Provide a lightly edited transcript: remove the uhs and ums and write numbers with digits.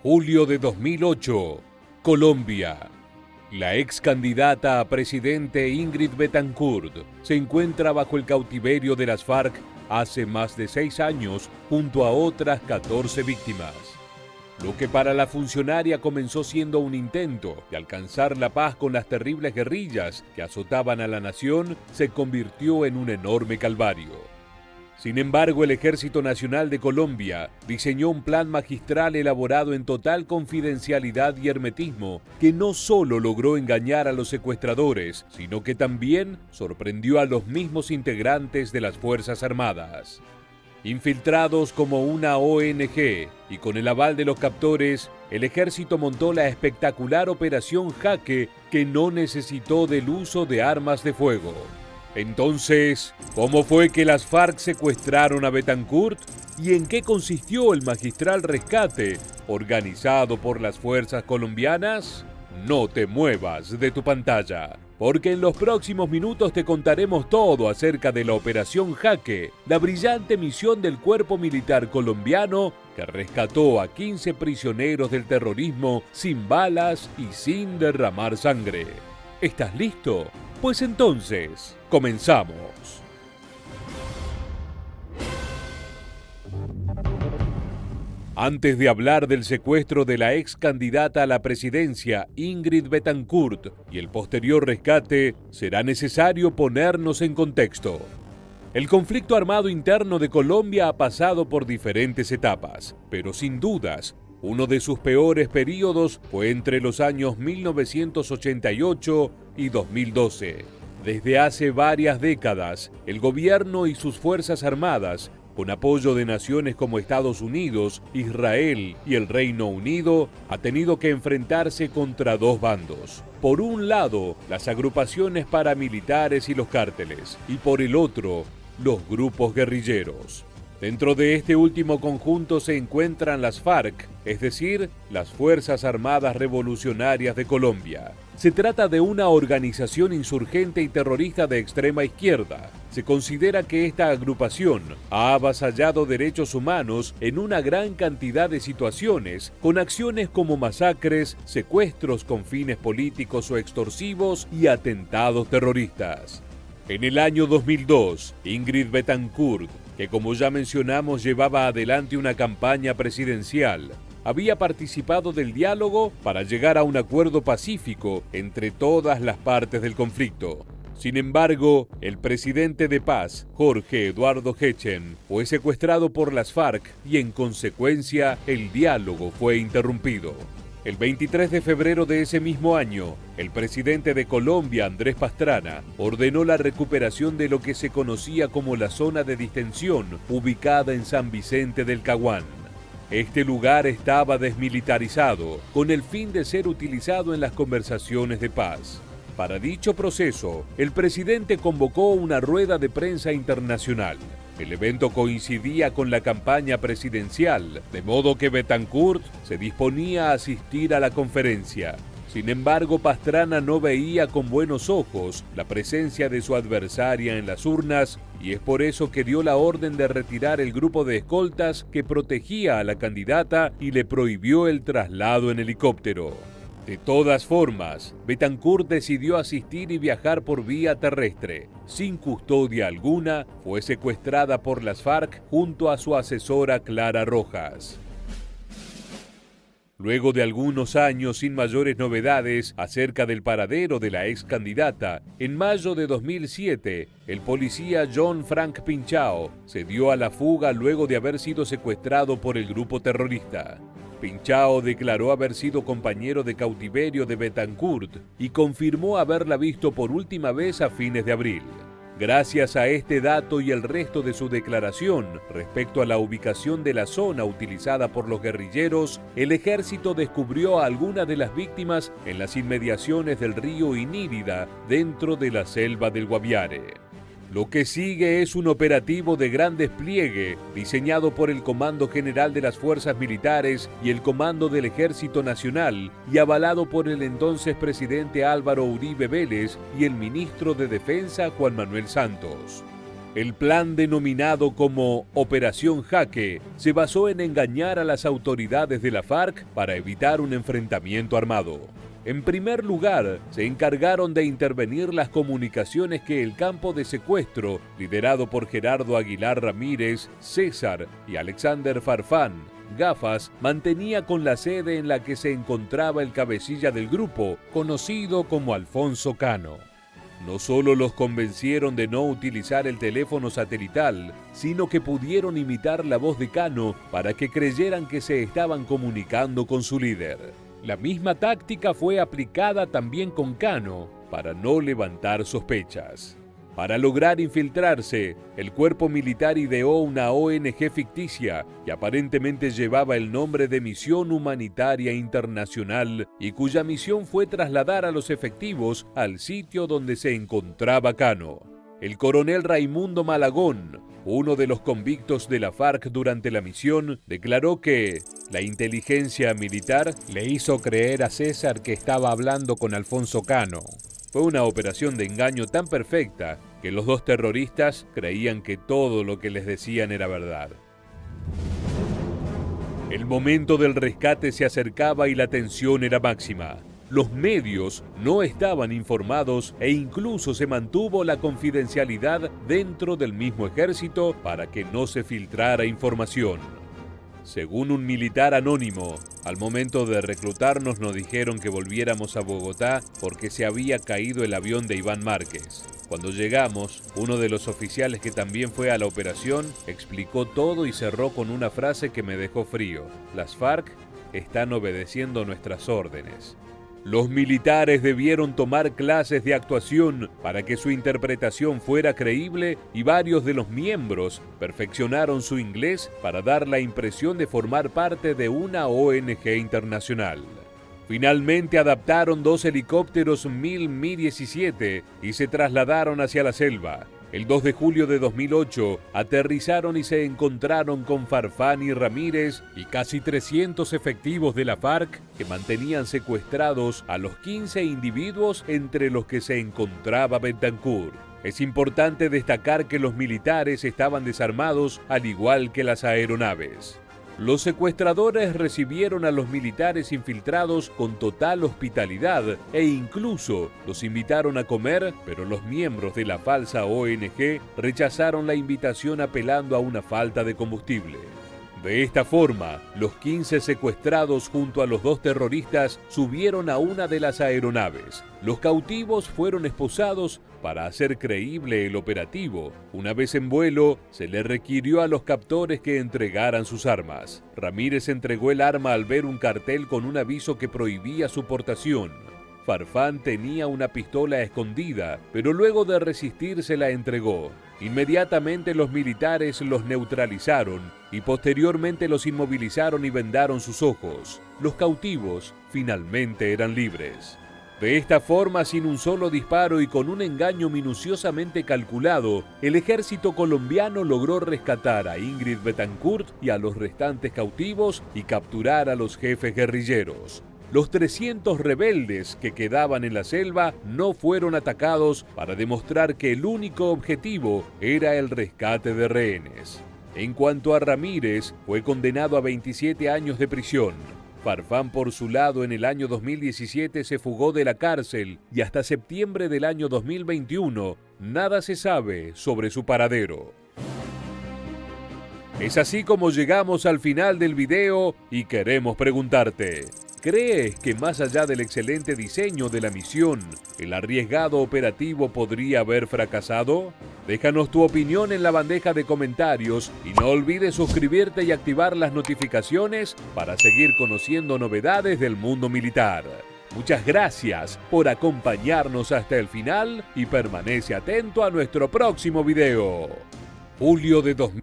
Julio de 2008, Colombia. La ex candidata a presidente Ingrid Betancourt se encuentra bajo el cautiverio de las FARC hace más de 6 años junto a otras 14 víctimas. Lo que para la funcionaria comenzó siendo un intento de alcanzar la paz con las terribles guerrillas que azotaban a la nación se convirtió en un enorme calvario. Sin embargo, el Ejército Nacional de Colombia diseñó un plan magistral elaborado en total confidencialidad y hermetismo que no solo logró engañar a los secuestradores, sino que también sorprendió a los mismos integrantes de las Fuerzas Armadas. Infiltrados como una ONG y con el aval de los captores, el ejército montó la espectacular Operación Jaque que no necesitó del uso de armas de fuego. Entonces, ¿cómo fue que las FARC secuestraron a Betancourt? ¿Y en qué consistió el magistral rescate organizado por las fuerzas colombianas? No te muevas de tu pantalla, porque en los próximos minutos te contaremos todo acerca de la Operación Jaque, la brillante misión del Cuerpo Militar colombiano que rescató a 15 prisioneros del terrorismo sin balas y sin derramar sangre. ¿Estás listo? Pues entonces, comenzamos. Antes de hablar del secuestro de la ex candidata a la presidencia Ingrid Betancourt y el posterior rescate, será necesario ponernos en contexto. El conflicto armado interno de Colombia ha pasado por diferentes etapas, pero sin dudas, uno de sus peores períodos fue entre los años 1988 y 2012. Desde hace varias décadas, el gobierno y sus fuerzas armadas, con apoyo de naciones como Estados Unidos, Israel y el Reino Unido, ha tenido que enfrentarse contra dos bandos. Por un lado, las agrupaciones paramilitares y los cárteles, y por el otro, los grupos guerrilleros. Dentro de este último conjunto se encuentran las FARC, es decir, las Fuerzas Armadas Revolucionarias de Colombia. Se trata de una organización insurgente y terrorista de extrema izquierda. Se considera que esta agrupación ha avasallado derechos humanos en una gran cantidad de situaciones, con acciones como masacres, secuestros con fines políticos o extorsivos y atentados terroristas. En el año 2002, Ingrid Betancourt, que como ya mencionamos llevaba adelante una campaña presidencial, había participado del diálogo para llegar a un acuerdo pacífico entre todas las partes del conflicto. Sin embargo, el presidente de paz, Jorge Eduardo Hechen, fue secuestrado por las FARC y en consecuencia el diálogo fue interrumpido. El 23 de febrero de ese mismo año, el presidente de Colombia, Andrés Pastrana, ordenó la recuperación de lo que se conocía como la zona de distensión, ubicada en San Vicente del Caguán. Este lugar estaba desmilitarizado, con el fin de ser utilizado en las conversaciones de paz. Para dicho proceso, el presidente convocó una rueda de prensa internacional. El evento coincidía con la campaña presidencial, de modo que Betancourt se disponía a asistir a la conferencia. Sin embargo, Pastrana no veía con buenos ojos la presencia de su adversaria en las urnas y es por eso que dio la orden de retirar el grupo de escoltas que protegía a la candidata y le prohibió el traslado en helicóptero. De todas formas, Betancourt decidió asistir y viajar por vía terrestre. Sin custodia alguna, fue secuestrada por las FARC junto a su asesora Clara Rojas. Luego de algunos años sin mayores novedades acerca del paradero de la ex candidata, en mayo de 2007, el policía John Frank Pinchao se dio a la fuga luego de haber sido secuestrado por el grupo terrorista. Pinchao declaró haber sido compañero de cautiverio de Betancourt y confirmó haberla visto por última vez a fines de abril. Gracias a este dato y el resto de su declaración respecto a la ubicación de la zona utilizada por los guerrilleros, el ejército descubrió a algunas de las víctimas en las inmediaciones del río Inírida, dentro de la selva del Guaviare. Lo que sigue es un operativo de gran despliegue, diseñado por el Comando General de las Fuerzas Militares y el Comando del Ejército Nacional, y avalado por el entonces presidente Álvaro Uribe Vélez y el ministro de Defensa Juan Manuel Santos. El plan denominado como Operación Jaque se basó en engañar a las autoridades de la FARC para evitar un enfrentamiento armado. En primer lugar, se encargaron de intervenir las comunicaciones que el campo de secuestro, liderado por Gerardo Aguilar Ramírez, César y Alexander Farfán, Gafas, mantenía con la sede en la que se encontraba el cabecilla del grupo, conocido como Alfonso Cano. No solo los convencieron de no utilizar el teléfono satelital, sino que pudieron imitar la voz de Cano para que creyeran que se estaban comunicando con su líder. La misma táctica fue aplicada también con Cano para no levantar sospechas. Para lograr infiltrarse, el cuerpo militar ideó una ONG ficticia que aparentemente llevaba el nombre de Misión Humanitaria Internacional y cuya misión fue trasladar a los efectivos al sitio donde se encontraba Cano. El coronel Raimundo Malagón, uno de los convictos de la FARC durante la misión, declaró que la inteligencia militar le hizo creer a César que estaba hablando con Alfonso Cano. Fue una operación de engaño tan perfecta que los dos terroristas creían que todo lo que les decían era verdad. El momento del rescate se acercaba y la tensión era máxima. Los medios no estaban informados e incluso se mantuvo la confidencialidad dentro del mismo ejército para que no se filtrara información. Según un militar anónimo, al momento de reclutarnos nos dijeron que volviéramos a Bogotá porque se había caído el avión de Iván Márquez. Cuando llegamos, uno de los oficiales que también fue a la operación explicó todo y cerró con una frase que me dejó frío. Las FARC están obedeciendo nuestras órdenes. Los militares debieron tomar clases de actuación para que su interpretación fuera creíble y varios de los miembros perfeccionaron su inglés para dar la impresión de formar parte de una ONG internacional. Finalmente adaptaron 2 helicópteros Mi-17 y se trasladaron hacia la selva. El 2 de julio de 2008 aterrizaron y se encontraron con Farfán y Ramírez y casi 300 efectivos de la FARC que mantenían secuestrados a los 15 individuos entre los que se encontraba Betancur. Es importante destacar que los militares estaban desarmados al igual que las aeronaves. Los secuestradores recibieron a los militares infiltrados con total hospitalidad e incluso los invitaron a comer, pero los miembros de la falsa ONG rechazaron la invitación apelando a una falta de combustible. De esta forma, los 15 secuestrados junto a los 2 terroristas subieron a una de las aeronaves. Los cautivos fueron esposados para hacer creíble el operativo. Una vez en vuelo, se le requirió a los captores que entregaran sus armas. Ramírez entregó el arma al ver un cartel con un aviso que prohibía su portación. Farfán tenía una pistola escondida, pero luego de resistirse la entregó. Inmediatamente los militares los neutralizaron y posteriormente los inmovilizaron y vendaron sus ojos. Los cautivos finalmente eran libres. De esta forma, sin un solo disparo y con un engaño minuciosamente calculado, el ejército colombiano logró rescatar a Ingrid Betancourt y a los restantes cautivos y capturar a los jefes guerrilleros. Los 300 rebeldes que quedaban en la selva no fueron atacados para demostrar que el único objetivo era el rescate de rehenes. En cuanto a Ramírez, fue condenado a 27 años de prisión. Farfán, por su lado, en el año 2017 se fugó de la cárcel y hasta septiembre del año 2021 nada se sabe sobre su paradero. Es así como llegamos al final del video y queremos preguntarte: ¿crees que más allá del excelente diseño de la misión, el arriesgado operativo podría haber fracasado? Déjanos tu opinión en la bandeja de comentarios y no olvides suscribirte y activar las notificaciones para seguir conociendo novedades del mundo militar. Muchas gracias por acompañarnos hasta el final y permanece atento a nuestro próximo video. Julio de 2000.